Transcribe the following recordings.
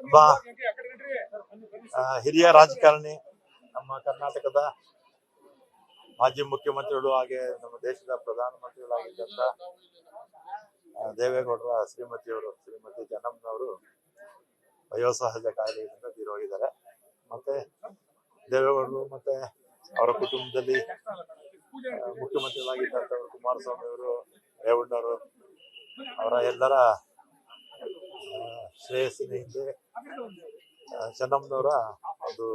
ಒಬ್ಬ ಹಿರಿಯ ರಾಜಕಾರಣಿ, ನಮ್ಮ ಕರ್ನಾಟಕದ ಮಾಜಿ ಮುಖ್ಯಮಂತ್ರಿಗಳು ಹಾಗೆ ನಮ್ಮ ದೇಶದ ಪ್ರಧಾನಮಂತ್ರಿಗಳಾಗಿದ್ದಂತ ದೇವೇಗೌಡರ ಶ್ರೀಮತಿ ಚೆನ್ನಮ್ಮನವರು ವಯೋಸಹಜ ಕಾಯಿಲೆಯಿಂದ ತೀರೋಗಿದ್ದಾರೆ. ಮತ್ತೆ ದೇವೇಗೌಡರು ಮತ್ತೆ ಅವರ ಕುಟುಂಬದಲ್ಲಿ ಮುಖ್ಯಮಂತ್ರಿಗಳಾಗಿದ್ದಂಥವ್ರು ಕುಮಾರಸ್ವಾಮಿ ಅವರು, ರೇವಣ್ಣವರು, ಅವರ ಎಲ್ಲರ ಶ್ರೇಯಸ್ಸಿನ ಹಿಂದೆ ಚೆನ್ನಮ್ಮನವರ ಒಂದು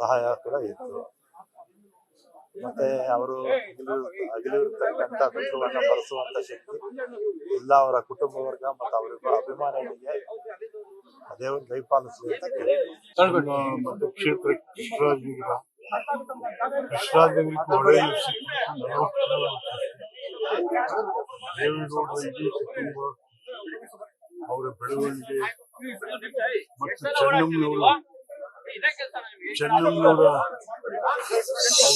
ಸಹಾಯ ಕೂಡ ಇತ್ತು. ಮತ್ತೆ ಅವರು ಅಗಲಿರ್ತಕ್ಕಂಥ ದುಃಖವನ್ನ ಭರಿಸುವಂತ ಶಕ್ತಿ ಎಲ್ಲ ಅವರ ಕುಟುಂಬ ವರ್ಗ ಮತ್ತು ಅವರ ಅಭಿಮಾನಿಗಳಿಗೆ ದೇವರು ದಯಪಾಲಿಸಲಿ ಅಂತ ಮತ್ತು ಕ್ಷೇತ್ರ ದೇವೇಗೌಡರ ಇಡೀ ಕುಟುಂಬ, ಅವರ ಬೆಳವಣಿಗೆ ಮತ್ತು ಚೆನ್ನಮ್ಮನವರ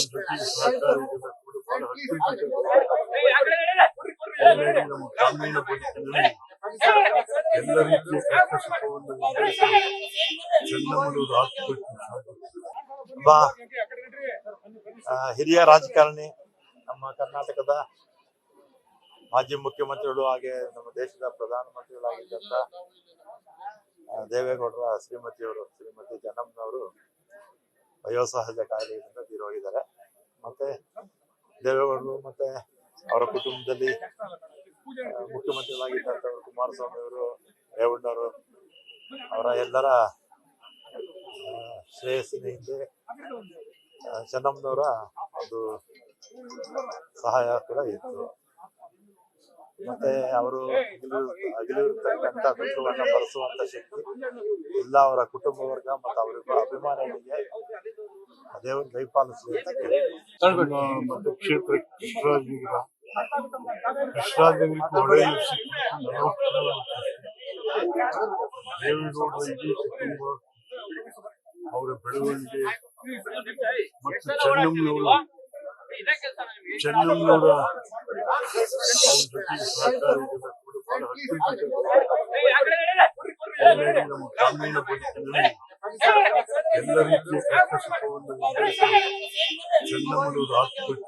ಜೊತೆಗೆ ಸಹಕಾರಿಗಳ ನಮ್ಮ ಗ್ರಾಮೀಣ ಬದುಕಿನಲ್ಲಿ ಎಲ್ಲ ರೀತಿಯ ಕಷ್ಟ ಸುಖವನ್ನು ಚೆನ್ನಮ್ಮನವರು ಹಾಕಬೇಕು. ಒಬ್ಬ ಹಿರಿಯ ರಾಜಕಾರಣಿ, ನಮ್ಮ ಕರ್ನಾಟಕದ ಮಾಜಿ ಮುಖ್ಯಮಂತ್ರಿಗಳು ಹಾಗೆ ನಮ್ಮ ದೇಶದ ಪ್ರಧಾನಮಂತ್ರಿಗಳಾಗಿದ್ದಂತ ದೇವೇಗೌಡರ ಶ್ರೀಮತಿ ಚೆನ್ನಮ್ಮನವರು ವಯೋಸಹಜ ಕಾಯಿಲೆಯಿಂದ ತೀರೋಗಿದ್ದಾರೆ. ಮತ್ತೆ ದೇವೇಗೌಡರು ಮತ್ತೆ ಅವರ ಕುಟುಂಬದಲ್ಲಿ ಮುಖ್ಯಮಂತ್ರಿಗಳಾಗಿದ್ದಂಥವ್ರು ಕುಮಾರಸ್ವಾಮಿ ಅವರು, ರೇವಣ್ಣವರು, ಅವರ ಎಲ್ಲರ ಶ್ರೇಯಸ್ಸಿನ ಹಿಂದೆ ಚೆನ್ನಮ್ಮನವರ ಒಂದು ಸಹಾಯ ಕೂಡ ಇತ್ತು. ಮತ್ತೆ ಅವರು ಅಗಲಿರ್ತಕ್ಕಂಥ ದುಃಖವನ್ನ ಭರಿಸುವಂತ ಶಕ್ತಿ ಎಲ್ಲ ಅವರ ಕುಟುಂಬ ವರ್ಗ ಮತ್ತು ಅವರ ಅಭಿಮಾನಿಗಳಿಗೆ ದೇವರು ದಯಪಾಲಿಸಲಿ ಅಂತ ಮತ್ತು ಕ್ಷೇತ್ರ ದೇವೇಗೌಡರ ಇಡೀ ಕುಟುಂಬ, ಅವರ ಬೆಳವಣಿಗೆ ಮತ್ತು ಚೆನ್ನಮ್ಮನವರ ಜೊತೆಗೆ ಸಹಕಾರಿಗಳ ನಮ್ಮ ಗ್ರಾಮೀಣ ಬದುಕಿನಲ್ಲಿ ಎಲ್ಲ ರೀತಿಯ ಕಷ್ಟ ಸುಖವನ್ನು ಚೆನ್ನಮ್ಮನವರು ಹಾಕಬೇಕು.